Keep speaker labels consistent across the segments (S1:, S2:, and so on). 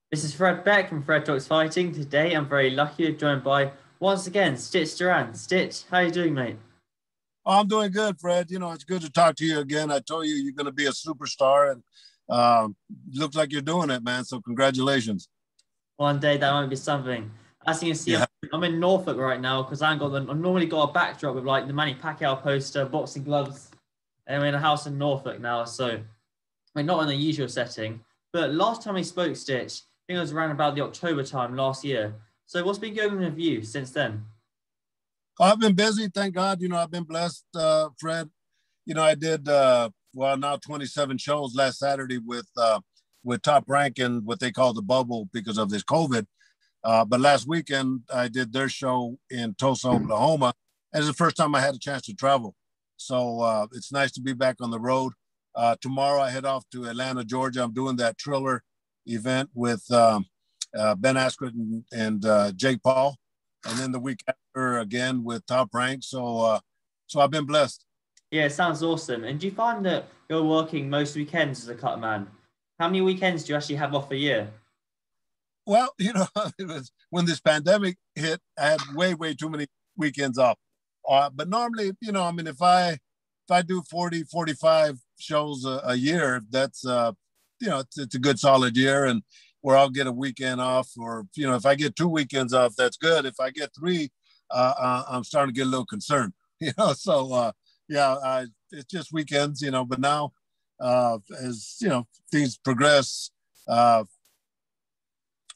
S1: This is Fred Beck from Fred Talks Fighting. Today I'm very lucky to be joined by, once again, Stitch Duran. Stitch, how you doing, mate?
S2: Oh, I'm doing good, Fred. It's good to talk to you again. I told you you're going to be a superstar, and looks like you're doing it, man. So congratulations.
S1: One day that might be something. As you can see, I'm,
S2: Yeah.
S1: I'm in Norfolk right now because I've normally got a backdrop with like the Manny Pacquiao poster, boxing gloves, and we're in a house in Norfolk now. So we're not in the usual setting. But last time we spoke, Stitch, I think it was around about the October time last year. So what's been going on with you since then?
S2: I've been busy, thank God. I've been blessed, Fred. I did now 27 shows last Saturday with Top Rank and what they call the bubble because of this COVID. But last weekend I did their show in Tulsa, Oklahoma, and it's the first time I had a chance to travel. So it's nice to be back on the road. Tomorrow I head off to Atlanta, Georgia. I'm doing that Triller event with Ben Askren and Jake Paul, and then the week after again with Top Rank. So I've been blessed.
S1: Yeah, it sounds awesome. And do you find that you're working most weekends as a cut man? How many weekends do you actually have off a year?
S2: Well, it was when this pandemic hit, I had way too many weekends off. But normally, I mean, if I do 40, 45 shows a year, that's it's a good solid year, and where I'll get a weekend off, or if I get 2 weekends off, that's good. If I get three, I'm starting to get a little concerned. Yeah, it's just weekends, But now, as things progress, uh,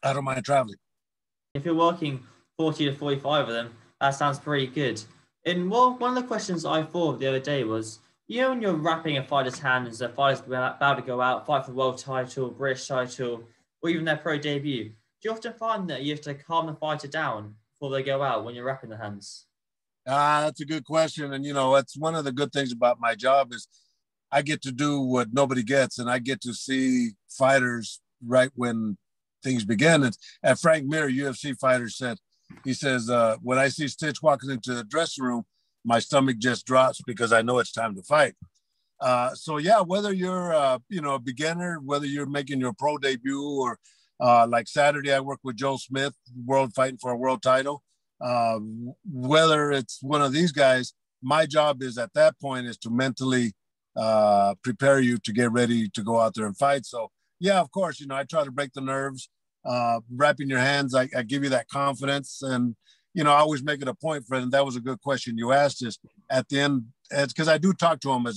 S2: I don't mind traveling.
S1: If you're working 40 to 45 of them, that sounds pretty good. And one of the questions I thought of the other day was, when you're wrapping a fighter's hand as a fighter's about to go out, fight for the world title, British title, or even their pro debut, do you often find that you have to calm the fighter down before they go out when you're wrapping the hands?
S2: That's a good question, and that's one of the good things about my job is I get to do what nobody gets, and I get to see fighters right when things begin. And Frank Mir, UFC fighter, said, he says, when I see Stitch walking into the dressing room, my stomach just drops because I know it's time to fight. So yeah, whether you're a beginner, whether you're making your pro debut, or like Saturday, I work with Joe Smith, world fighting for a world title. Whether it's one of these guys, my job is at that point is to mentally prepare you to get ready to go out there and fight. So yeah, of course, I try to break the nerves. Wrapping your hands, I give you that confidence, and I always make it a point, Fred. And that was a good question you asked. Is at the end, it's because I do talk to them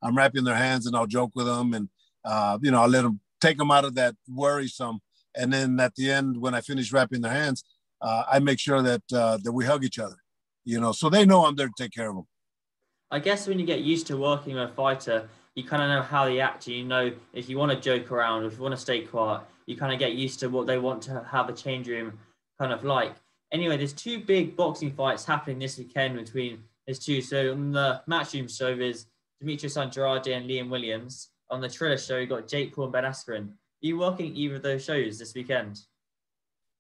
S2: I'm wrapping their hands, and I'll joke with them, and I'll let them take them out of that worrisome. And then at the end, when I finish wrapping their hands, I make sure that we hug each other, so they know I'm there to take care of them.
S1: I guess when you get used to working with a fighter, you kind of know how they act. You know if you want to joke around, if you want to stay quiet, you kind of get used to what they want to have a change room kind of like. Anyway, there's two big boxing fights happening this weekend between these two. So on the Matchroom show is Demetrius Andrade and Liam Williams. On the Triller show, you got Jake Paul and Ben Askren. Are you working either of those shows this weekend?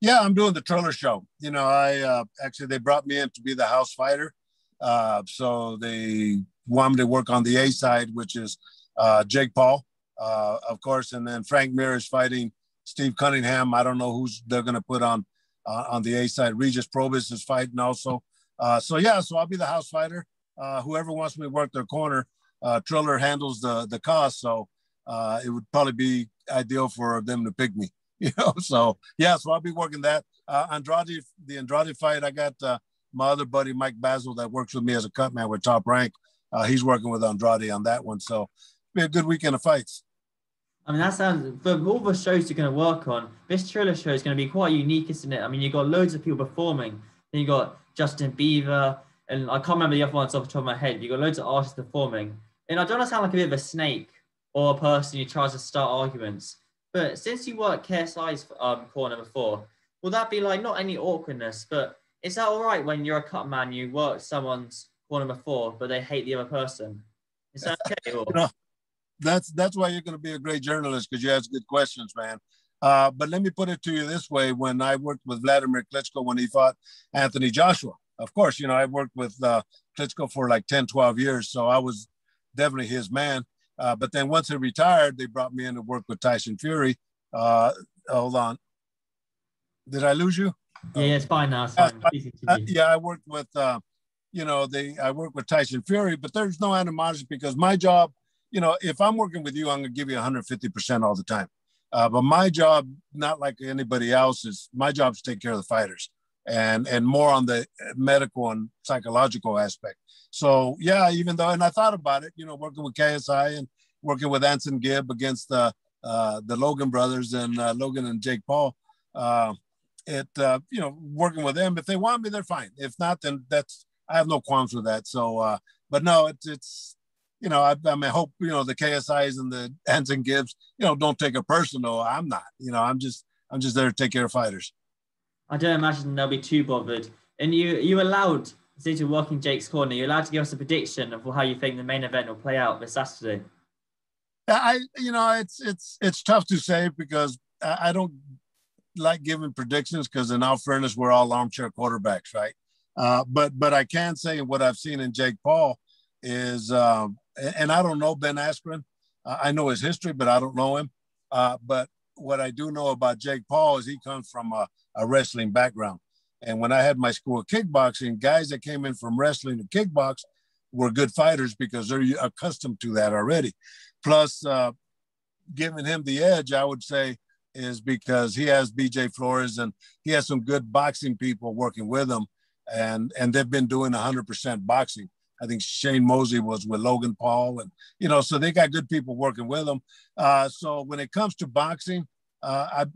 S2: Yeah, I'm doing the Triller show. I actually they brought me in to be the house fighter. So they want me to work on the A side, which is Jake Paul, of course, and then Frank Mir is fighting Steve Cunningham. I don't know who's they're going to put on the A side. Regis Probus is fighting also. So I'll be the house fighter. Whoever wants me to work their corner, Triller handles the cost, so it would probably be ideal for them to pick me. So I'll be working that. The Andrade fight, I got my other buddy Mike Basil that works with me as a cut man with Top Rank. He's working with Andrade on that one, so it'll be a good weekend of fights.
S1: I mean, that sounds, for all the shows you're going to work on, this Triller show is going to be quite unique, isn't it? I mean, you've got loads of people performing. Then you got Justin Bieber, and I can't remember the other ones off the top of my head. You got loads of artists performing. And I don't want to sound like a bit of a snake or a person who tries to start arguments, but since you worked KSI's corner before, will that be like not any awkwardness, but is that all right when you're a cut man, you worked someone's corner before, but they hate the other person? Is that okay?
S2: You
S1: Or
S2: know, that's why you're going to be a great journalist, because you ask good questions, man. But let me put it to you this way: when I worked with Vladimir Klitschko when he fought Anthony Joshua, of course, I worked with Klitschko for like 10, 12 years, so I was definitely his man. But then once he retired, they brought me in to work with Tyson Fury. Uh, Hold on. Did I lose you?
S1: Yeah, it's fine now. It's fine. Please continue.
S2: Yeah, I worked with, I work with Tyson Fury, but there's no animosity because my job, if I'm working with you, I'm going to give you 150% all the time. But my job, not like anybody else's, my job is to take care of the fighters and more on the medical and psychological aspect. So yeah, even though, and I thought about it, working with KSI and working with Anson Gibb against the Logan brothers and Logan and Jake Paul. Working with them, if they want me, they're fine. If not, then I have no qualms with that. So, but no, it's I hope, the KSIs and the Anson Gibbs, don't take it personal. I'm not, I'm just there to take care of fighters.
S1: I don't imagine they'll be too bothered. And you allowed, since you're working Jake's corner, you're allowed to give us a prediction of how you think the main event will play out this Saturday.
S2: It's tough to say because I don't like giving predictions because in all fairness, we're all armchair quarterbacks, right? But I can say what I've seen in Jake Paul is, and I don't know Ben Askren. I know his history, but I don't know him. But what I do know about Jake Paul is he comes from a wrestling background. And when I had my school of kickboxing, guys that came in from wrestling to kickbox were good fighters because they're accustomed to that already. Plus, giving him the edge, I would say, is because he has BJ Flores and he has some good boxing people working with him. And they've been doing 100% boxing. I think Shane Mosley was with Logan Paul and, so they got good people working with them. So when it comes to boxing, I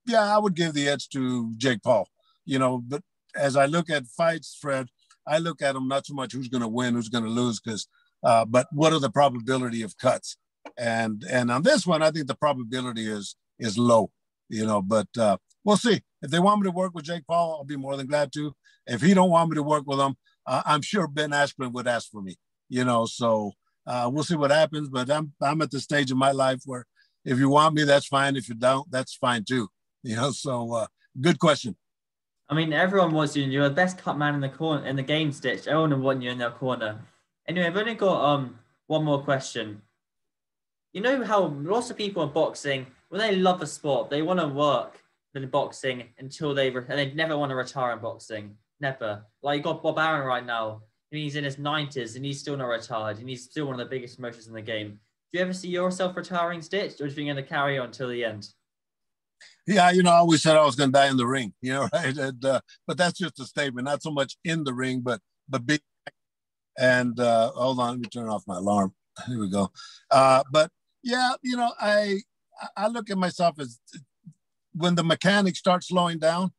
S2: would give the edge to Jake Paul, but as I look at fights, Fred, I look at them not so much who's going to win, who's going to lose, but what are the probability of cuts? And on this one, I think the probability is low, but we'll see. If they want me to work with Jake Paul, I'll be more than glad to. If he don't want me to work with him, I'm sure Ben Askren would ask for me, so we'll see what happens. But I'm at the stage of my life where if you want me, that's fine. If you don't, that's fine too, so good question.
S1: I mean, everyone wants you. You're the best cut man in the corner in the game, Stitch. Everyone wants you in their corner. Anyway, I've only got one more question. You know how lots of people in boxing, when they love a sport, they want to work in boxing until they never want to retire in boxing. Never. Like you got Bob Arum right now, and he's in his 90s, and he's still not retired, and he's still one of the biggest promotions in the game. Do you ever see yourself retiring, Stitch, or do you think you're going to carry on until the end?
S2: Yeah, I always said I was going to die in the ring, right? And, but that's just a statement, not so much in the ring, but big. And hold on, let me turn off my alarm. Here we go. But yeah, I look at myself as when the mechanics start slowing down,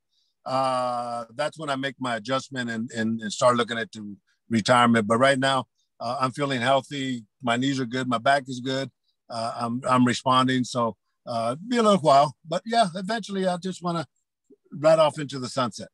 S2: that's when I make my adjustment and start looking at to retirement. But right now, I'm feeling healthy. My knees are good. My back is good. I'm responding. So be a little while, but yeah, eventually I just want to ride off into the sunset.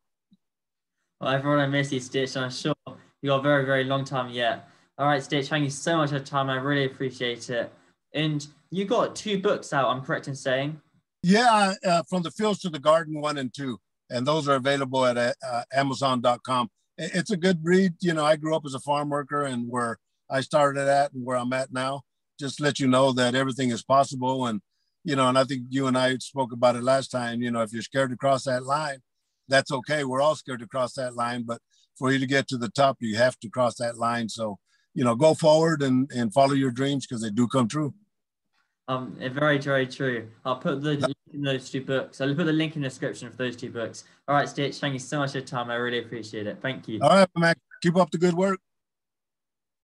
S1: Well, everyone, I miss you, Stitch. I'm sure you got a very, very long time yet. All right, Stitch, thank you so much for your time. I really appreciate it. And you got 2 books out, I'm correct in saying?
S2: Yeah, From the Fields to the Garden 1 and 2. And those are available at Amazon.com. It's a good read. I grew up as a farm worker, and where I started at and where I'm at now, just let you know that everything is possible. And, and I think you and I spoke about it last time, if you're scared to cross that line, that's okay. We're all scared to cross that line, but for you to get to the top, you have to cross that line. So, go forward and follow your dreams because they do come true.
S1: Very, very true. I'll put the link in those 2 books. I'll put the link in the description for those 2 books. All right, Stitch, thank you so much for your time. I really appreciate it. Thank you.
S2: All right, Mac. Keep up the good work.